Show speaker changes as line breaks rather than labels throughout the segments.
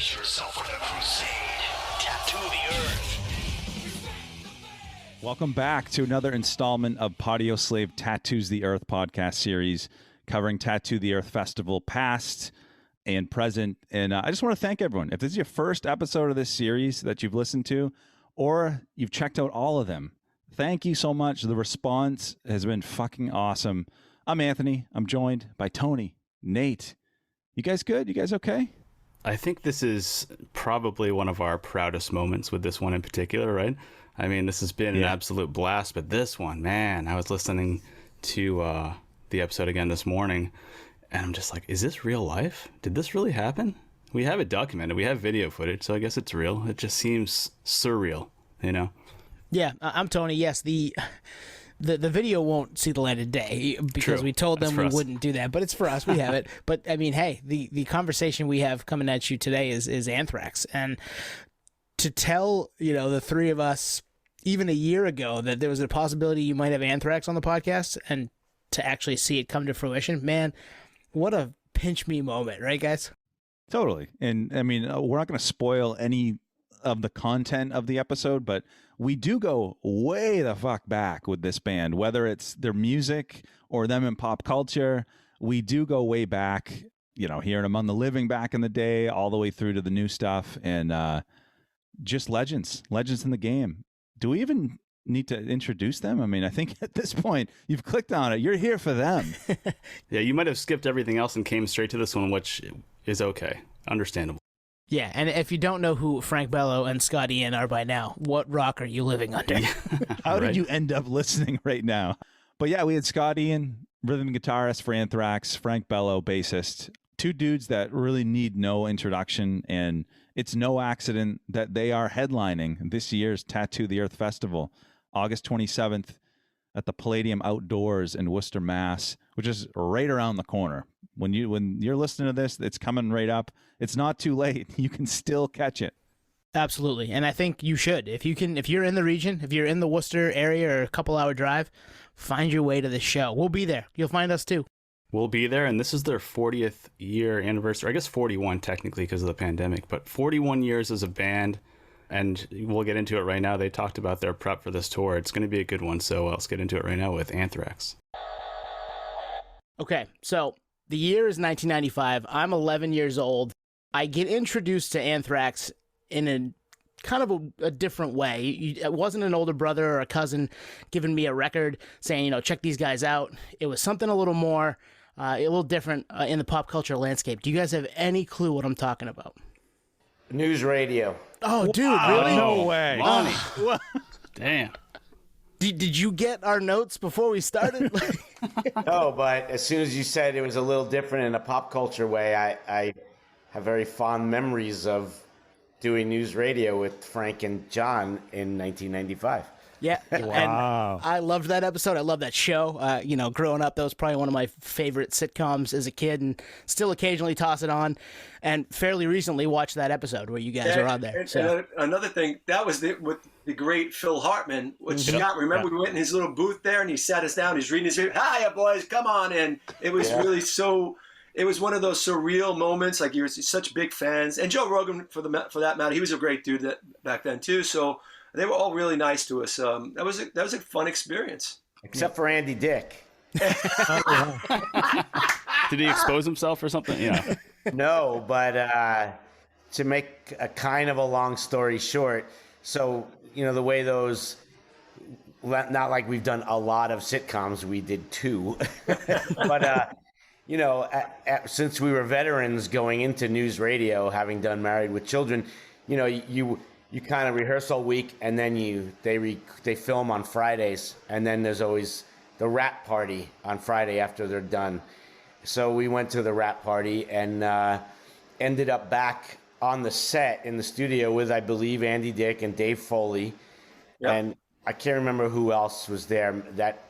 Brace yourself for the crusade. Tattoo the Earth.
Welcome back to another installment of Podioslave Tattoos the Earth podcast series covering Tattoo the Earth Festival past and present. And I just want to thank everyone. If this is your first episode of this series that you've listened to, or you've checked out all of them, thank you so much. The response has been fucking awesome. I'm Anthony. I'm joined by Tony, Nate. You guys good? You guys okay?
I think this is probably one of our proudest moments with this one in particular, right? I mean, this has been an absolute blast, but this one, man, I was listening to the episode again this morning, and I'm just like, is this real life? Did this really happen? We have it documented. We have video footage, so I guess it's real. It just seems surreal, you know?
Yeah, I'm Tony. Yes, the video won't see the light of day because we told them we wouldn't do that, but it's for us. We have it. But I mean, hey, the conversation we have coming at you today is Anthrax, and to tell the three of us even a year ago that there was a possibility you might have Anthrax on the podcast, and to actually see it come to fruition, man, what a pinch me moment, right, guys?
Totally. And I mean, we're not going to spoil any of the content of the episode, but we do go way the fuck back with this band, whether it's their music or them in pop culture. We do go way back, hearing them on the living back in the day, all the way through to the new stuff, and just legends in the game. Do we even need to introduce them? I mean, I think at this point you've clicked on it. You're here for them.
Yeah, you might have skipped everything else and came straight to this one, which is okay. Understandable.
Yeah, and if you don't know who Frank Bello and Scott Ian are by now, what rock are you living under?
How did you end up listening right now? But yeah, we had Scott Ian, rhythm guitarist for Anthrax, Frank Bello, bassist. Two dudes that really need no introduction, and it's no accident that they are headlining this year's Tattoo the Earth Festival, August 27th at the Palladium Outdoors in Worcester, Mass., which is right around the corner. When you're listening to this, it's coming right up. It's not too late. You can still catch it.
Absolutely. And I think you should. If you're in the region, if you're in the Worcester area or a couple-hour drive, find your way to the show. We'll be there. You'll find us too.
We'll be there, and this is their 40th year anniversary. I guess 41 technically because of the pandemic, but 41 years as a band, and we'll get into it right now. They talked about their prep for this tour. It's going to be a good one, so let's get into it right now with Anthrax.
Okay, so the year is 1995. I'm 11 years old. I get introduced to Anthrax in a kind of a different way. It wasn't an older brother or a cousin giving me a record saying, check these guys out. It was something a little more, a little different in the pop culture landscape. Do you guys have any clue what I'm talking about?
News radio.
Oh, dude, really?
No way.
Damn.
Did you get our notes before we started?
No, but as soon as you said it was a little different in a pop culture way, I have very fond memories of doing news radio with Frank and John in 1995.
Yeah,
Wow.
And I loved that episode. I love that show. Growing up, that was probably one of my favorite sitcoms as a kid, and still occasionally toss it on. And fairly recently watched that episode where you guys are on there.
And another thing, that was with the great Phil Hartman. Which Scott, remember we went in his little booth there, and he sat us down. He's reading his, "Hiya, boys, come on in." It was really so. It was one of those surreal moments. Like you're such big fans, and Joe Rogan for that matter, he was a great dude back then too. So. They were all really nice to us. That was a fun experience.
Except for Andy Dick.
Did he expose himself or something? Yeah.
No, but to make a kind of a long story short, so, the way those, not like we've done a lot of sitcoms, we did two. But, since we were veterans going into news radio, having done Married with Children, you kind of rehearse all week, and then they film on Fridays, and then there's always the rap party on Friday after they're done. So we went to the rap party and ended up back on the set in the studio with, I believe, Andy Dick and Dave Foley. Yep. And I can't remember who else was there. That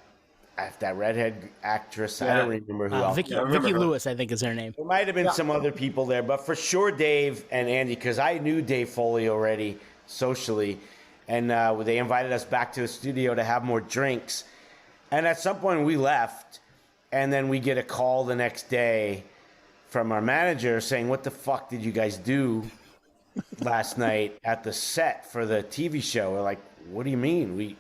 redhead actress, I don't remember who else.
Vicki Lewis, I think, is her name.
There might have been some other people there, but for sure Dave and Andy, because I knew Dave Foley already socially, and they invited us back to the studio to have more drinks. And at some point we left, and then we get a call the next day from our manager saying, "What the fuck did you guys do?" last night at the set for the TV show. We're like, what do you mean?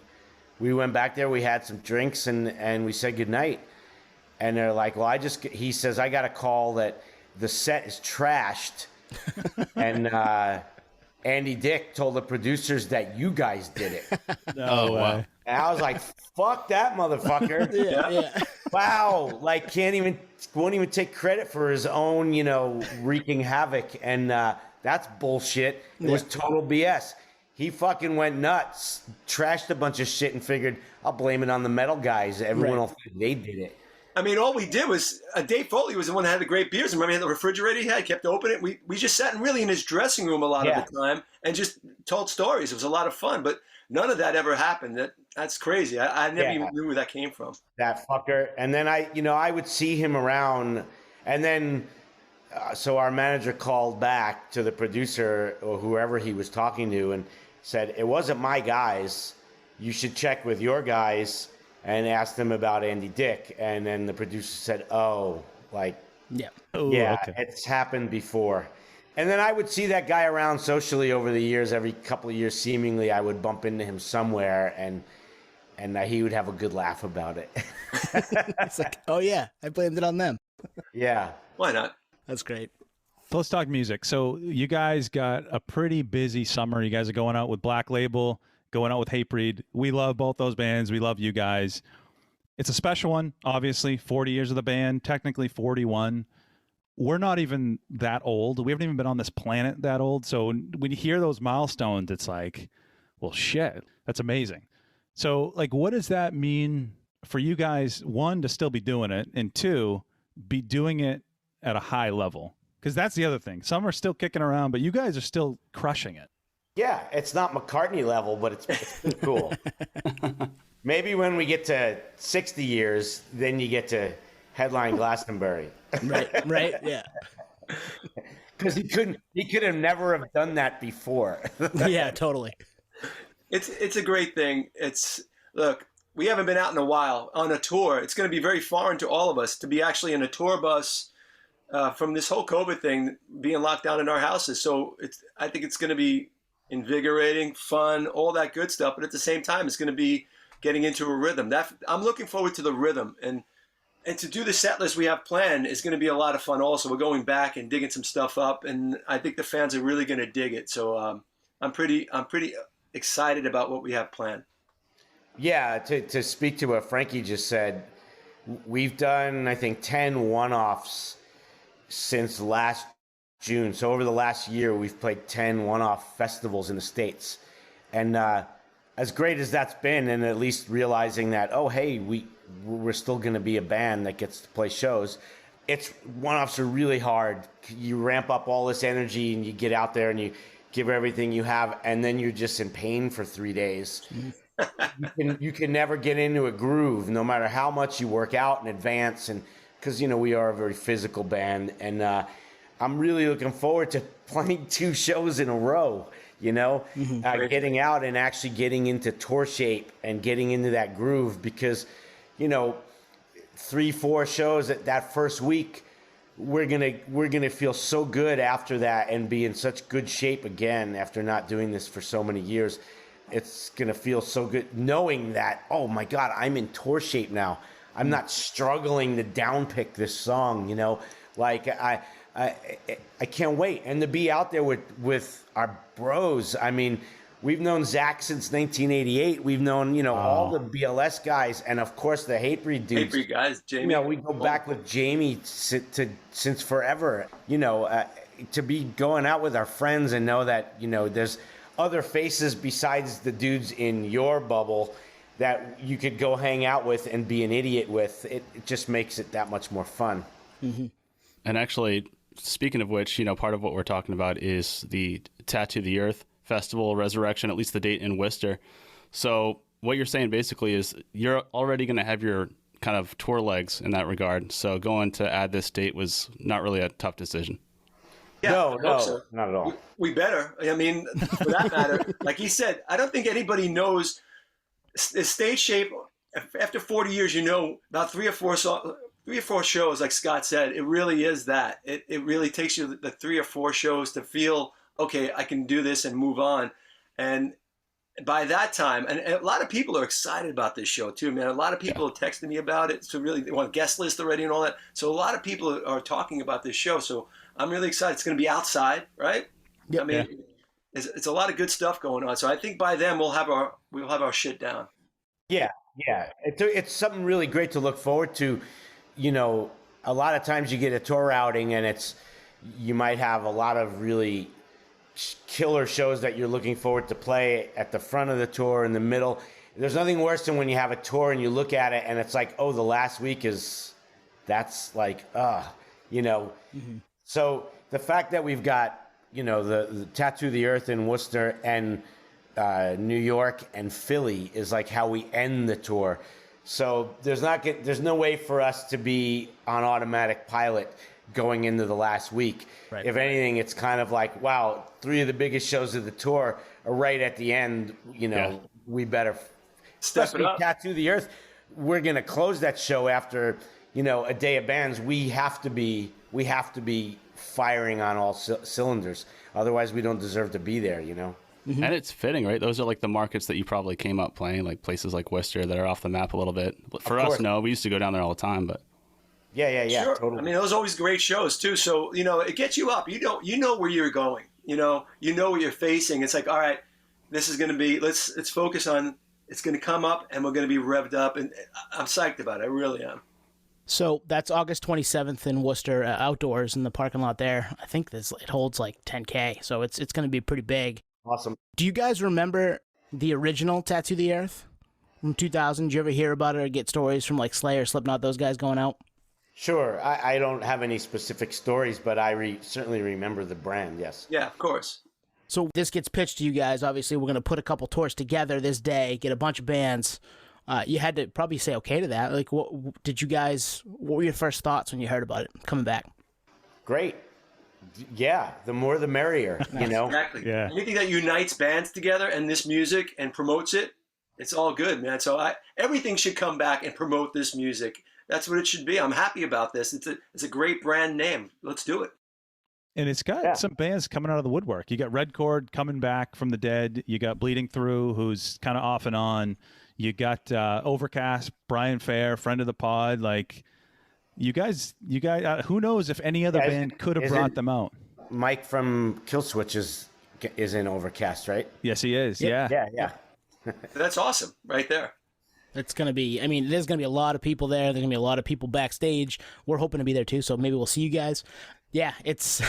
We went back there, we had some drinks, and we said goodnight. And they're like, well, he says, I got a call that the set is trashed. And Andy Dick told the producers that you guys did it.
No way.
Wow.
And I was like, fuck that motherfucker.
Yeah.
Wow. Like, won't even take credit for his own, wreaking havoc. And that's bullshit. It was total BS. He fucking went nuts, trashed a bunch of shit, and figured, I'll blame it on the metal guys. Everyone will think they did it.
I mean, all we did was Dave Foley was the one that had the great beers. Remember, he had the refrigerator he had, kept open it. We just sat really in his dressing room a lot of the time and just told stories. It was a lot of fun, but none of that ever happened. That's crazy. I never even knew where that came from.
That fucker. And then I would see him around, and then so our manager called back to the producer or whoever he was talking to and said, it wasn't my guys. You should check with your guys. And asked them about Andy Dick, and then the producer said, it's happened before. And then I would see that guy around socially over the years. Every couple of years, seemingly, I would bump into him somewhere, and he would have a good laugh about it.
It's like, oh yeah, I blamed it on them.
Yeah.
Why not?
That's great.
So let's talk music. So you guys got a pretty busy summer. You guys are going out with Black Label, going out with Hatebreed. We love both those bands. We love you guys. It's a special one, obviously. 40 years of the band, technically 41. We're not even that old. We haven't even been on this planet that old. So when you hear those milestones, it's like, well, shit, that's amazing. So, like, what does that mean for you guys, one, to still be doing it, and two, be doing it at a high level? Because that's the other thing. Some are still kicking around, but you guys are still crushing it.
Yeah, it's not McCartney level, but it's pretty cool. Maybe when we get to 60 years, then you get to headline Glastonbury.
Right, yeah.
Because he could have never have done that before.
Yeah, totally.
It's a great thing. Look, we haven't been out in a while on a tour. It's going to be very foreign to all of us to be actually in a tour bus from this whole COVID thing, being locked down in our houses. So I think it's going to be invigorating, fun, all that good stuff. But at the same time, it's going to be getting into a rhythm. I'm looking forward to the rhythm, and to do the set list we have planned is going to be a lot of fun. Also, we're going back and digging some stuff up, and I think the fans are really going to dig it. So I'm pretty excited about what we have planned.
Yeah, to speak to what Frankie just said, we've done, I think, 10 one-offs since last June. So over the last year, we've played 10 one-off festivals in the States. And as great as that's been, and at least realizing that, oh, hey, we're still going to be a band that gets to play shows, one-offs are really hard. You ramp up all this energy, and you get out there, and you give everything you have, and then you're just in pain for 3 days. You can never get into a groove, no matter how much you work out in advance, and because we are a very physical band, and I'm really looking forward to playing 2 shows in a row. Getting out and actually getting into tour shape and getting into that groove, because 3-4 shows that first week, we're gonna feel so good after that and be in such good shape again after not doing this for so many years. It's gonna feel so good knowing that, oh my God, I'm in tour shape now. I'm not struggling to downpick this song, like I can't wait. And to be out there with our bros. I mean, we've known Zach since 1988. We've known, all the BLS guys, and of course the Hatebreed dudes.
Hatebreed guys, Jamie.
We go back with Jamie since forever. To be going out with our friends and know that, there's other faces besides the dudes in your bubble that you could go hang out with and be an idiot with. It just makes it that much more fun.
Mm-hmm.
And actually, speaking of which, part of what we're talking about is the Tattoo the Earth Festival Resurrection, at least the date in Worcester. So what you're saying basically is you're already going to have your kind of tour legs in that regard. So going to add this date was not really a tough decision.
Yeah,
no,
so.
not at all.
We better. I mean, for that matter, like he said, I don't think anybody knows the stage shape. After 40 years, about 3 or 4 shows, like Scott said, it really is that. It really takes you the 3 or 4 shows to feel okay, I can do this and move on. And by that time, and a lot of people are excited about this show too, man. A lot of people are texting me about it. So really, they want guest list already and all that. So a lot of people are talking about this show. So I'm really excited. It's going to be outside, right?
Yep.
I mean, it's a lot of good stuff going on. So I think by then we'll have our shit down.
Yeah, it's something really great to look forward to. You know, a lot of times you get a tour outing and you might have a lot of really killer shows that you're looking forward to play at the front of the tour, in the middle. There's nothing worse than when you have a tour and you look at it and it's like, oh, the last week that's like, you know. Mm-hmm. So the fact that we've got, you know, the Tattoo the Earth in Worcester and New York and Philly is like how we end the tour. So there's no way for us to be on automatic pilot going into the last week. Right. If anything, it's kind of like, wow, 3 of the biggest shows of the tour are right at the end. You know, we better
step it up.
Tattoo the Earth. We're gonna close that show after, you know, a day of bands. We have to be firing on all cylinders. Otherwise, we don't deserve to be there. You know.
Mm-hmm. And it's fitting, right? Those are like the markets that you probably came up playing, like places like Worcester that are off the map a little bit. For us, no, we used to go down there all the time, but.
Yeah,
sure.
Totally.
I mean, those are always great shows too. So, you know, it gets you up. You know where you're going. You know what you're facing. It's like, all right, this is going to be. Let's focus on. It's going to come up, and we're going to be revved up. And I'm psyched about it. I really am.
So that's August 27th in Worcester, outdoors in the parking lot there. I think it holds like 10K. So it's going to be pretty big.
Awesome.
Do you guys remember the original Tattoo the Earth from 2000? Did you ever hear about it or get stories from like Slayer, Slipknot, those guys going out?
Sure. I don't have any specific stories, but I certainly remember the brand, yes.
Yeah, of course.
So this gets pitched to you guys. Obviously, we're going to put a couple tours together this day, get a bunch of bands. You had to probably say okay to that. Like, what were your first thoughts when you heard about it coming back?
Great. Yeah, the more the merrier, you know?
Exactly.
Yeah.
Anything that unites bands together and this music and promotes it, it's all good, man. So everything should come back and promote this music. That's what it should be. I'm happy about this. It's a great brand name. Let's do it.
And it's got some bands coming out of the woodwork. You got Red Chord coming back from the dead. You got Bleeding Through, who's kind of off and on. You got Overcast, Brian Fair, friend of the pod. Like, you guys, who knows if any other band could have brought them out.
Mike from Killswitch is in Overcast, right?
Yes, he is.
Yeah.
That's awesome right there.
It's going to be, I mean, there's going to be a lot of people there. There's going to be a lot of people backstage. We're hoping to be there too, so maybe we'll see you guys. Yeah, it's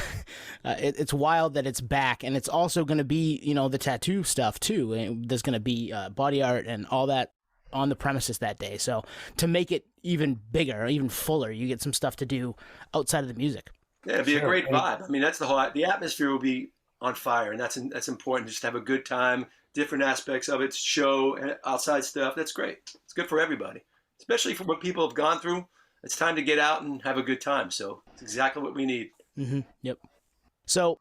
it's wild that it's back, and it's also going to be, you know, the tattoo stuff too. And there's going to be body art and all that on the premises that day. So to make it even bigger, even fuller, you get some stuff to do outside of the music.
Yeah, it'd be a great vibe. I mean, that's the atmosphere will be on fire, and that's important. Just have a good time. Different aspects of it, show and outside stuff. That's great. It's good for everybody, especially for what people have gone through. It's time to get out and have a good time. So it's exactly what we need.
Mm-hmm. Yep. So,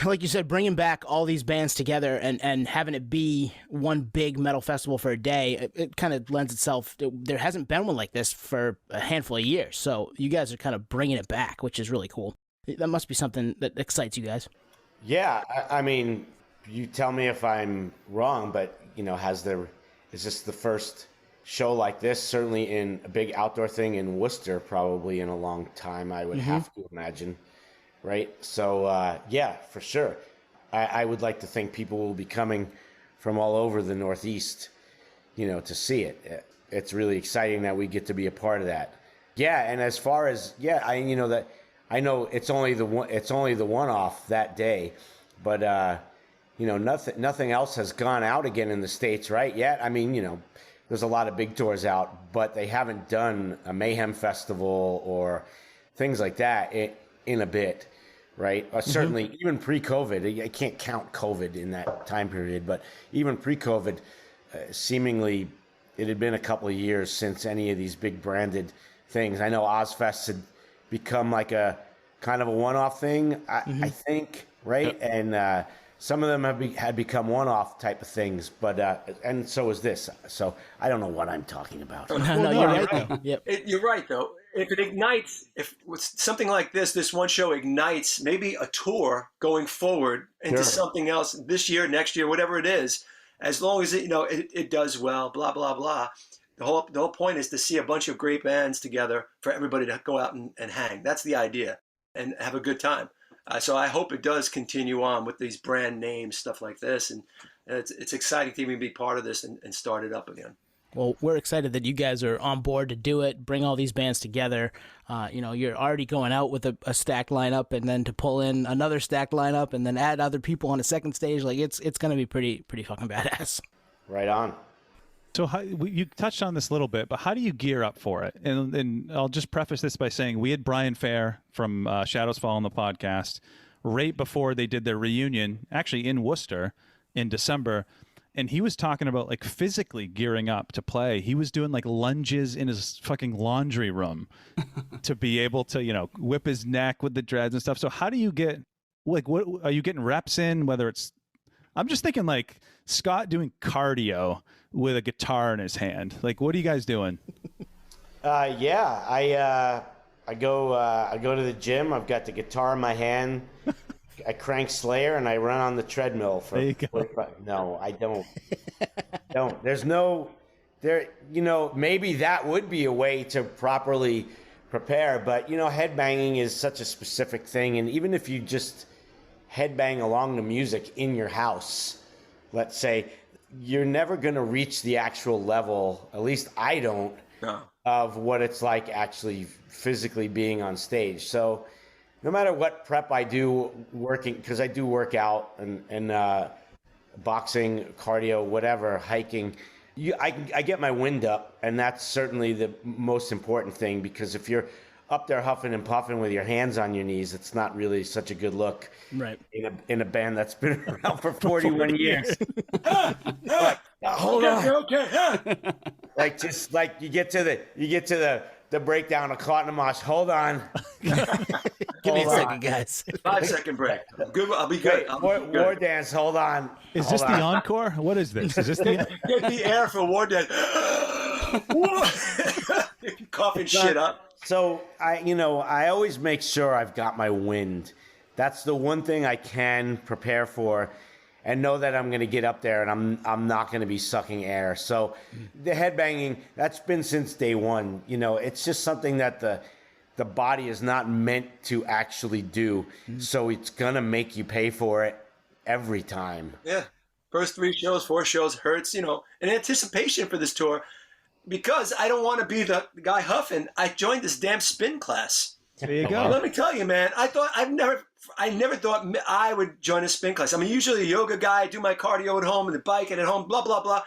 like you said, bringing back all these bands together and having it be one big metal festival for a day, it kind of lends itself. There hasn't been one like this for a handful of years. So you guys are kind of bringing it back, which is really cool. That must be something that excites you guys.
Yeah, I mean, you tell me if I'm wrong, but, you know, is this the first show like this, certainly in a big outdoor thing in Worcester, probably in a long time, I would have to imagine, right? So, yeah, for sure. I would like to think people will be coming from all over the Northeast, you know, to see it. It's really exciting that we get to be a part of that. Yeah, and as far as, I know it's only the one-off that day, but, you know, nothing else has gone out again in the States, right? Yet. I mean, you know, there's a lot of big tours out, but they haven't done a Mayhem Festival or things like that in a bit, right? Certainly, even pre-COVID, I can't count COVID in that time period, but even pre-COVID, seemingly it had been a couple of years since any of these big branded things. I know Ozfest had become like a kind of a one-off thing, I think, right? Yep. And some of them had become one-off type of things, but and so is this. So I don't know what I'm talking about.
No, you're right. Though. Yep.
You're right, though. if it ignites, if something like this one show ignites maybe a tour going forward into something else this year, next year, whatever it is, as long as it does well, blah, blah, blah. The whole point is to see a bunch of great bands together for everybody to go out and hang. That's the idea, and have a good time. So I hope it does continue on with these brand names, stuff like this. And it's exciting to even be part of this and start it up again.
Well, we're excited that you guys are on board to do it, bring all these bands together. You're already going out with a stacked lineup, and then to pull in another stacked lineup and then add other people on a second stage. Like it's going to be pretty fucking badass.
Right on.
So you touched on this a little bit, but how do you gear up for it? And I'll just preface this by saying we had Brian Fair from Shadows Fall on the podcast right before they did their reunion, actually in Worcester in December. And he was talking about like physically gearing up to play. He was doing like lunges in his fucking laundry room to be able to, whip his neck with the dreads and stuff. So how do you get, like, what are you getting reps in? Whether it's, I'm just thinking like Scott doing cardio with a guitar in his hand. Like, what are you guys doing?
I go to the gym. I've got the guitar in my hand. I crank Slayer and I run on the treadmill for.
There you go.
45. No, I don't. There's no. Maybe that would be a way to properly prepare, but headbanging is such a specific thing, and even if you just headbang along the music in your house, let's say, you're never going to reach the actual level. At least I don't. No. Of what it's like actually physically being on stage. So no matter what prep I do working, because I do work out and boxing, cardio, whatever, hiking, I get my wind up, and that's certainly the most important thing, because if you're up there huffing and puffing with your hands on your knees, it's not really such a good look. Right. In a band that's been around for 41 years. Hold on. Okay. Like just like you get to the breakdown of Cottonamash. Hold on.
Give me a second, guys.
5-second break. Good. I'll be good.
War dance. Hold on.
Is this the encore? What is this? Is this the
get the air for war dance? Coughing shit up.
So I always make sure I've got my wind. That's the one thing I can prepare for, and know that I'm going to get up there and I'm not going to be sucking air. So the headbanging, that's been since day one. It's just something that the body is not meant to actually do. So it's going to make you pay for it every time.
Yeah. First 3 shows, 4 shows hurts, in anticipation for this tour. Because I don't want to be the guy huffing, I joined this damn spin class.
There you go.
Let me tell you, man. I never thought I would join a spin class. I'm usually a yoga guy. I do my cardio at home and the bike and at home. Blah blah blah.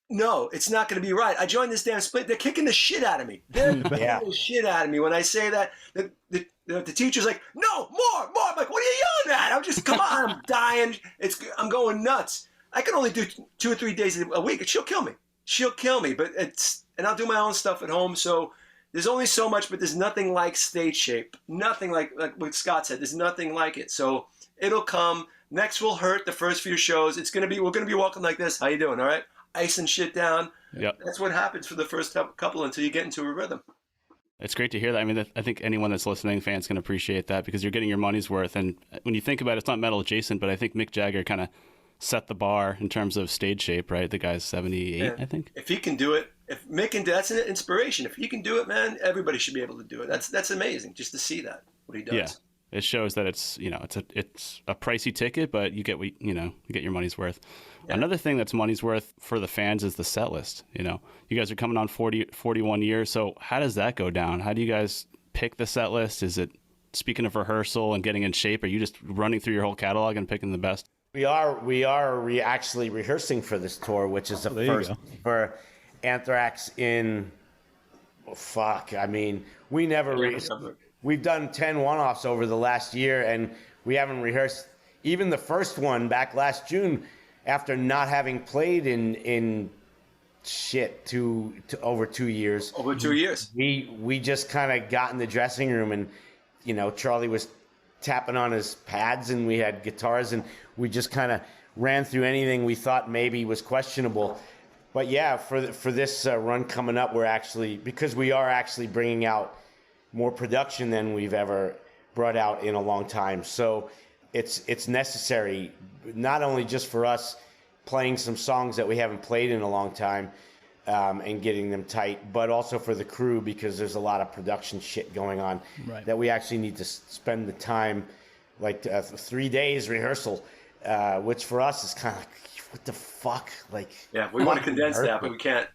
No, it's not going to be right. I joined this damn spin. They're kicking the shit out of me. They're kicking the shit out of me when I say that. The teacher's like, no, more. I'm like, what are you yelling at? I'm just, come on, I'm dying. I'm going nuts. I can only do 2 or 3 days a week, and she'll kill me. But and I'll do my own stuff at home. So there's only so much, but there's nothing like stage shape. Nothing like what Scott said. There's nothing like it. So it'll come. Next will hurt the first few shows. We're going to be walking like this. How you doing? All right. Icing shit down.
Yep.
That's what happens for the first couple until you get into a rhythm.
It's great to hear that. I mean, I think anyone that's listening, fans, can appreciate that, because you're getting your money's worth. And when you think about it, it's not metal adjacent, but I think Mick Jagger kind of set the bar in terms of stage shape, right? The guy's 78, I think.
If he can do it, if Mick can do, that's an inspiration. If he can do it, man, everybody should be able to do it. That's amazing just to see that, what he does.
Yeah. It shows that it's a pricey ticket, but you get you get your money's worth. Yeah. Another thing that's money's worth for the fans is the set list. You guys are coming on 41 years. So how does that go down? How do you guys pick the set list? Is it, speaking of rehearsal and getting in shape, are you just running through your whole catalog and picking the best?
We are actually rehearsing for this tour, which is the first for Anthrax in. I mean, we never. We've done 10 one-offs over the last year, and we haven't rehearsed even the first one back last June, after not having played in over 2 years.
Over 2 years.
We just kind of got in the dressing room, and Charlie was tapping on his pads, and we had guitars, and we just kind of ran through anything we thought maybe was questionable. But yeah, for this run coming up, because we are actually bringing out more production than we've ever brought out in a long time. So it's necessary, not only just for us playing some songs that we haven't played in a long time and getting them tight, but also for the crew, because there's a lot of production shit going on that we actually need to spend the time, like 3 days rehearsal, which for us is kind of like, what the fuck? Like,
yeah, we want to condense that, but we can't.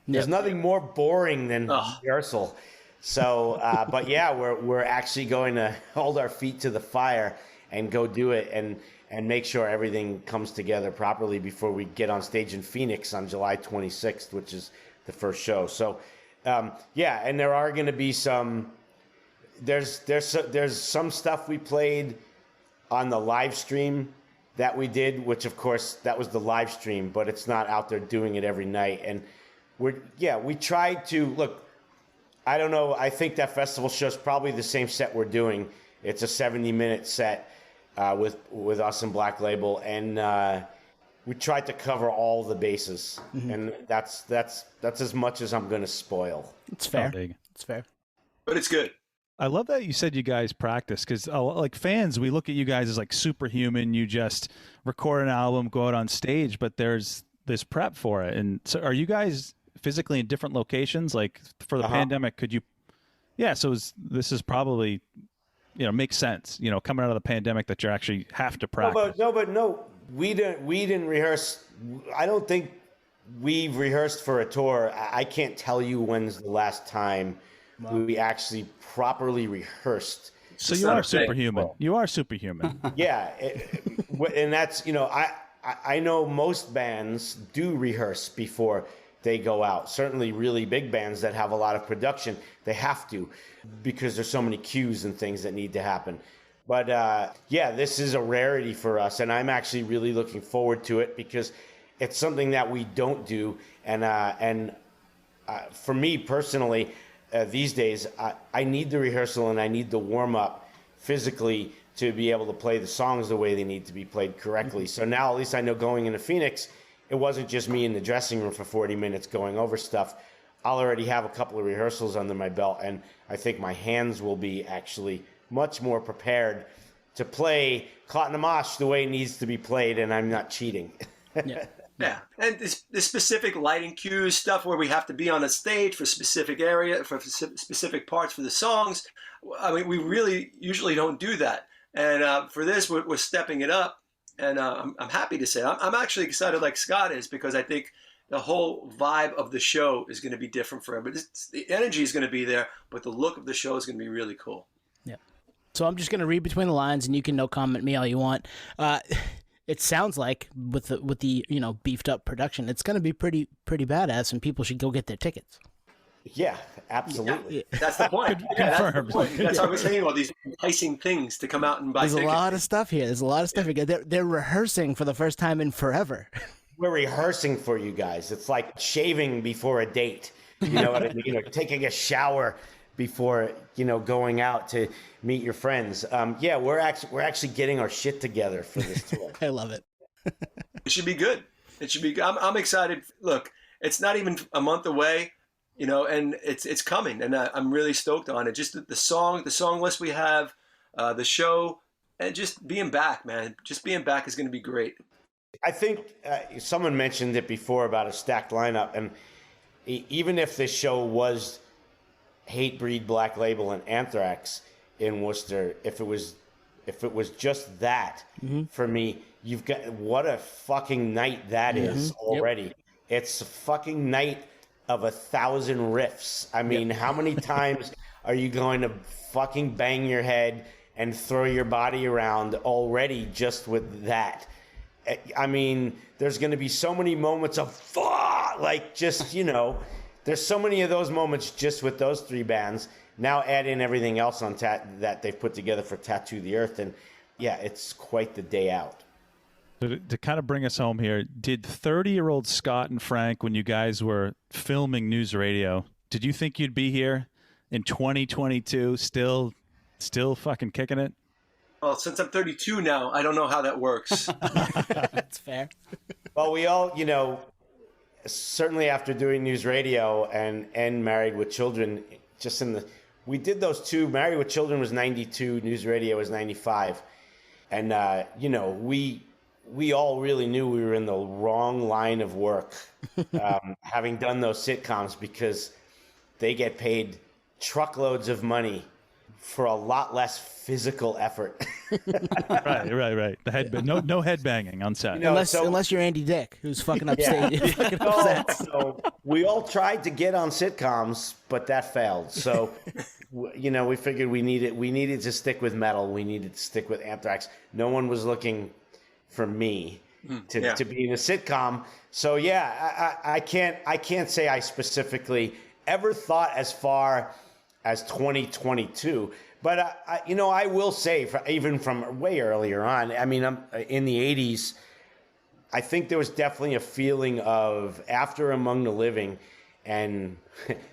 There's nothing more boring than rehearsal. So, but yeah, we're actually going to hold our feet to the fire and go do it and make sure everything comes together properly before we get on stage in Phoenix on July 26th, which is the first show. So, yeah, and there are going to be some. There's some stuff we played on the live stream that we did, which of course that was the live stream, but it's not out there doing it every night. And we tried to look. I don't know. I think that festival show is probably the same set we're doing. It's a 70-minute set with us and Black Label, and we tried to cover all the bases. And that's as much as I'm going to spoil.
It's fair. It's fair.
But it's good.
I love that you said you guys practice, because like fans, we look at you guys as like superhuman. You just record an album, go out on stage, but there's this prep for it. And so are you guys physically in different locations? Like for the pandemic, could you? Yeah. So this is probably, makes sense, coming out of the pandemic that you actually have to practice.
No, we didn't rehearse. I don't think we've rehearsed for a tour. I can't tell you when's the last time we actually properly rehearsed.
So you are superhuman. You are superhuman.
Yeah. And that's, I know most bands do rehearse before they go out. Certainly really big bands that have a lot of production, they have to, because there's so many cues and things that need to happen. But yeah, this is a rarity for us, and I'm actually really looking forward to it, because it's something that we don't do. And for me personally, these days, I need the rehearsal and I need the warm-up physically to be able to play the songs the way they need to be played correctly. So now at least I know going into Phoenix, it wasn't just me in the dressing room for 40 minutes going over stuff. I'll already have a couple of rehearsals under my belt, and I think my hands will be actually much more prepared to play Clot in the Mosh the way it needs to be played, and I'm not cheating.
Yeah, and the specific lighting cues, stuff where we have to be on a stage for specific area, for specific parts for the songs. I mean, we really usually don't do that. And for this, we're stepping it up. And I'm happy to say, I'm actually excited like Scott is, because I think the whole vibe of the show is going to be different for everybody. The energy is going to be there, but the look of the show is going to be really cool.
Yeah. So I'm just going to read between the lines, and you can no comment me all you want. It sounds like with the beefed up production, it's going to be pretty badass, and people should go get their tickets.
Yeah, absolutely.
Yeah, that's the point. That's the point. That's why we're saying all these enticing things to come out and buy tickets.
There's a lot of stuff here. They're rehearsing for the first time in forever.
We're rehearsing for you guys. It's like shaving before a date. You know what I mean? Taking a shower before going out to meet your friends. Yeah, we're actually getting our shit together for this tour.
I love it.
It should be good. It should be. I'm excited. Look, it's not even a month away, and it's coming, and I'm really stoked on it. Just the song list we have, the show, and just being back, man. Just being back is going to be great.
I think someone mentioned it before about a stacked lineup, and even if this show was Hatebreed, Black Label, and Anthrax in Worcester, if it was just that, for me, you've got what a fucking night that is already. Yep. It's a fucking night of 1,000 riffs. I mean, how many times are you going to fucking bang your head and throw your body around already just with that? I mean, there's going to be so many moments of fuck, like just, there's so many of those moments just with those three bands. Now add in everything else on that they've put together for Tattoo the Earth, and yeah, it's quite the day out.
So to kind of bring us home here, did 30-year-old Scott and Frank, when you guys were filming News Radio, did you think you'd be here in 2022 still fucking kicking it?
Well, since I'm 32 now, I don't know how that works.
That's fair.
Well, we all, certainly after doing News Radio and Married with Children, just in the we did those two. Married with Children was 92, News Radio was 95. And, we all really knew we were in the wrong line of work, having done those sitcoms, because they get paid truckloads of money for a lot less physical effort.
Right. No headbanging on set.
Unless you're Andy Dick, who's fucking upstage. Fucking upset.
So we all tried to get on sitcoms, but that failed. So, we figured we needed to stick with metal. We needed to stick with Anthrax. No one was looking for me to be in a sitcom. So I can't say I specifically ever thought as far as 2022. But, I will say, even from way earlier on, I mean, in the 80s, I think there was definitely a feeling of, after Among the Living, and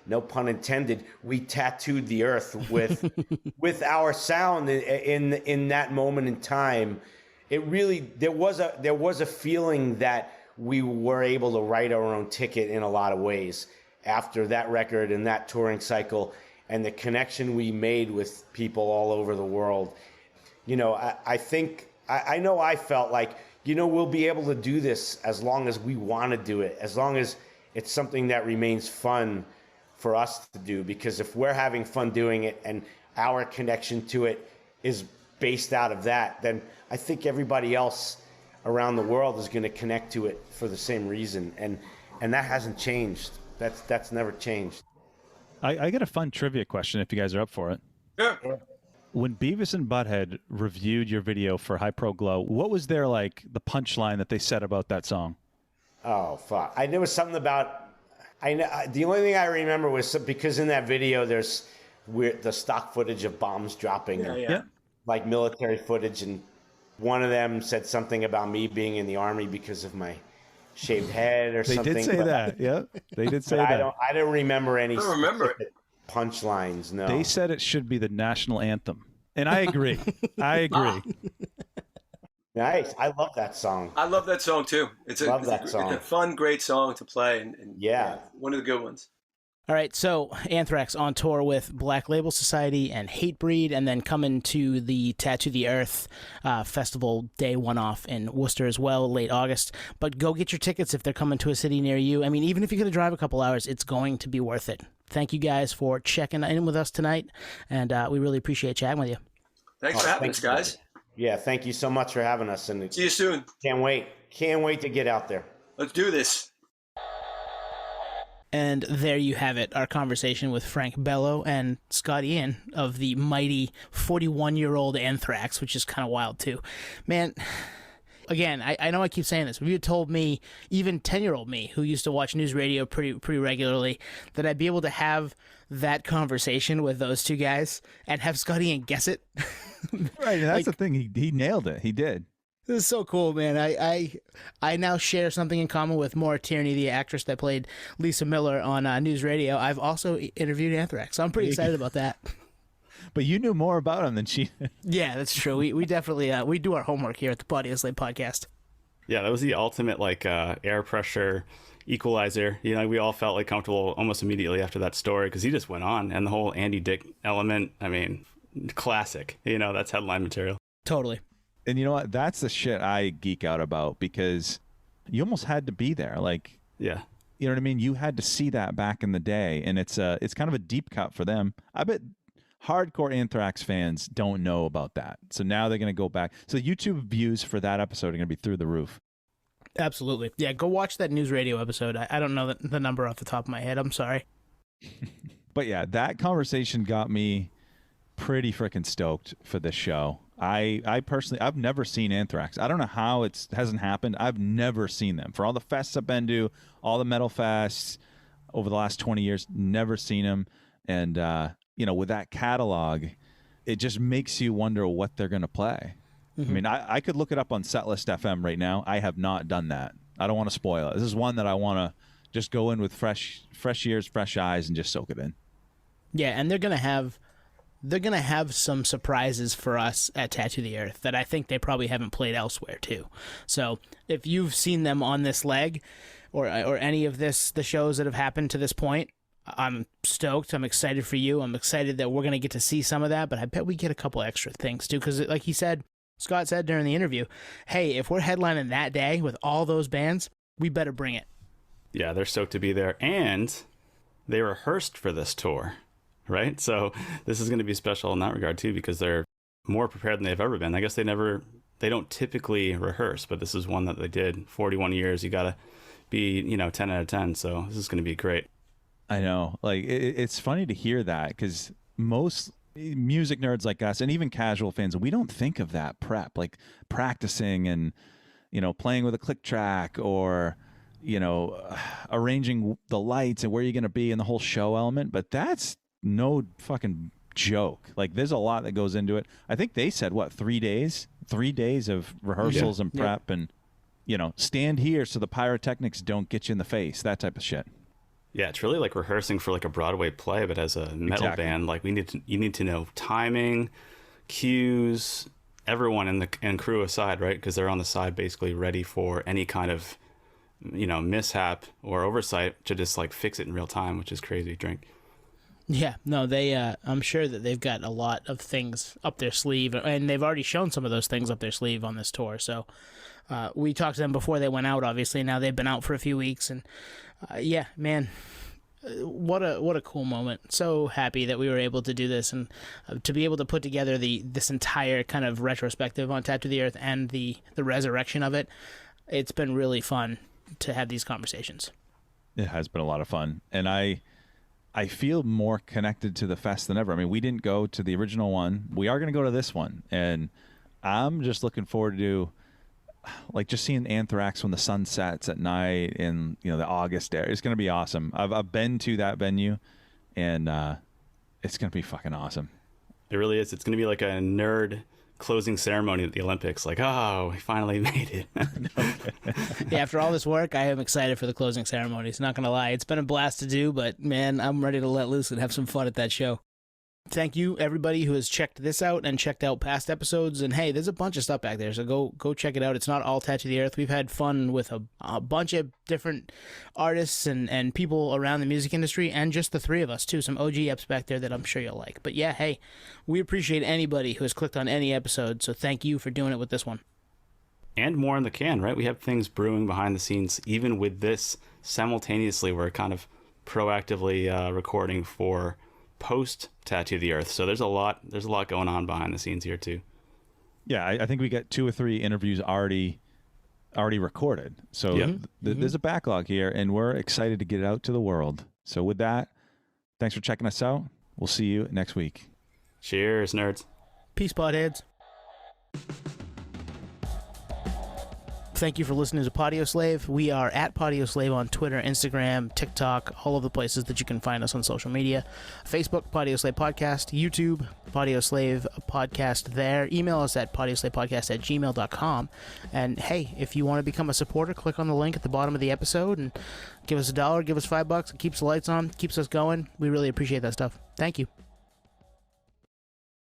no pun intended, we tattooed the earth with our sound in that moment in time. It really, there was a feeling that we were able to write our own ticket in a lot of ways after that record and that touring cycle, and the connection we made with people all over the world. I think, I know I felt like, we'll be able to do this as long as we want to do it, as long as it's something that remains fun for us to do. Because if we're having fun doing it and our connection to it is based out of that, then I think everybody else around the world is going to connect to it for the same reason. And that hasn't changed. That's never changed.
I got a fun trivia question if you guys are up for it.
Yeah.
When Beavis and Butthead reviewed your video for High Pro Glow, what was their, the punchline that they said about that song?
Oh, fuck. There was something about, the only thing I remember was because in that video there's the stock footage of bombs dropping, like military footage, and one of them said something about me being in the Army because of my shaved head or something.
They did say that. Yeah, they did say that.
I don't remember any
punchlines.
No,
they said it should be the national anthem, and I agree.
Nice. I love that song.
I love that song too. It's a fun, great song to play, and one of the good ones.
All right, so Anthrax on tour with Black Label Society and Hatebreed, and then coming to the Tattoo the Earth festival day one-off in Worcester as well, late August. But go get your tickets if they're coming to a city near you. I mean, even if you're going to drive a couple hours, it's going to be worth it. Thank you guys for checking in with us tonight, and we really appreciate chatting with you.
Thanks for having us, guys.
Yeah, thank you so much for having us. And
see you soon.
Can't wait to get out there.
Let's do this.
And there you have it, our conversation with Frank Bello and Scott Ian of the mighty 41-year-old Anthrax, which is kind of wild too. Man, again, I know I keep saying this, but if you had told me, even 10-year-old me, who used to watch news radio pretty regularly, that I'd be able to have that conversation with those two guys and have Scott Ian guess it.
Right, and that's the thing. He nailed it. He did.
This is so cool, man. I now share something in common with Maura Tierney, the actress that played Lisa Miller on News Radio. I've also interviewed Anthrax, so I'm pretty excited about that.
But you knew more about him than she did.
Yeah, that's true. We definitely we do our homework here at the Podioslave podcast.
Yeah, that was the ultimate air pressure equalizer. We all felt comfortable almost immediately after that story because he just went on, and the whole Andy Dick element. I mean, classic. That's headline material.
Totally.
And you know what? That's the shit I geek out about because you almost had to be there.
Yeah.
You know what I mean? You had to see that back in the day, and it's kind of a deep cut for them. I bet hardcore Anthrax fans don't know about that. So now they're going to go back. So YouTube views for that episode are going to be through the roof.
Absolutely. Yeah, go watch that News Radio episode. I don't know the number off the top of my head. I'm sorry.
But yeah, that conversation got me pretty freaking stoked for this show. I personally, I've never seen Anthrax. I don't know how it hasn't happened. I've never seen them. For all the fests I've been to, all the metal fests over the last 20 years, never seen them. And, with that catalog, it just makes you wonder what they're going to play. Mm-hmm. I mean, I could look it up on Setlist FM right now. I have not done that. I don't want to spoil it. This is one that I want to just go in with fresh ears, fresh eyes, and just soak it in.
Yeah, and they're going to have some surprises for us at Tattoo the Earth that I think they probably haven't played elsewhere too. So if you've seen them on this leg or any of the shows that have happened to this point, I'm stoked. I'm excited for you. I'm excited that we're going to get to see some of that, but I bet we get a couple extra things too. Because like Scott said during the interview, hey, if we're headlining that day with all those bands, we better bring it.
Yeah, they're stoked to be there. And they rehearsed for this tour, right? So this is going to be special in that regard too, because they're more prepared than they've ever been. I guess they don't typically rehearse, but this is one that they did. 41 years, you got to be, 10 out of 10. So this is going to be great.
I know. Like, it's funny to hear that, because most music nerds like us, and even casual fans, we don't think of that prep, like practicing and, playing with a click track, or, arranging the lights and where you're going to be and the whole show element. But that's no fucking joke. Like, there's a lot that goes into it. I think they said, 3 days? 3 days of rehearsals and prep and, stand here so the pyrotechnics don't get you in the face, that type of shit.
Yeah, it's really like rehearsing for like a Broadway play, but as a metal band, like you need to know timing, cues, everyone and crew aside, right? Because they're on the side basically ready for any kind of, mishap or oversight to just like fix it in real time, which is crazy. Drink.
Yeah, no, they. I'm sure that they've got a lot of things up their sleeve, and they've already shown some of those things up their sleeve on this tour. So we talked to them before they went out, obviously. Now they've been out for a few weeks, and yeah, man, what a cool moment. So happy that we were able to do this, and to be able to put together this entire kind of retrospective on Tattoo the Earth and the resurrection of it. It's been really fun to have these conversations.
It has been a lot of fun, and I feel more connected to the fest than ever. I mean, we didn't go to the original one. We are going to go to this one, and I'm just looking forward to like just seeing Anthrax when the sun sets at night in the August air. It's going to be awesome. I've been to that venue, and it's going to be fucking awesome.
It really is. It's going to be like a nerd closing ceremony at the Olympics. Like, oh, we finally made it.
Yeah, after all this work, I am excited for the closing ceremonies. Not going to lie. It's been a blast to do, but man, I'm ready to let loose and have some fun at that show. Thank you, everybody who has checked this out and checked out past episodes. And hey, there's a bunch of stuff back there, so go check it out. It's not all Tattoo the Earth. We've had fun with a bunch of different artists and people around the music industry, and just the three of us, too. Some OG eps back there that I'm sure you'll like. But yeah, hey, we appreciate anybody who has clicked on any episode, so thank you for doing it with this one.
And more in the can, right? We have things brewing behind the scenes. Even with this, simultaneously, we're kind of proactively recording for post Tattoo the Earth. So there's a lot going on behind the scenes here too.
Yeah, I think we got 2 or 3 interviews already recorded. So there's a backlog here, and we're excited to get it out to the world. So with that, thanks for checking us out. We'll see you next week.
Cheers, nerds.
Peace, potheads. Thank you for listening to Podioslave. We are at Podioslave on Twitter, Instagram, TikTok, all of the places that you can find us on social media. Facebook, Podioslave Podcast. YouTube, Podioslave Podcast there. Email us at podioslavepodcast@gmail.com. And hey, if you want to become a supporter, click on the link at the bottom of the episode and give us $1, give us $5. It keeps the lights on, keeps us going. We really appreciate that stuff. Thank you.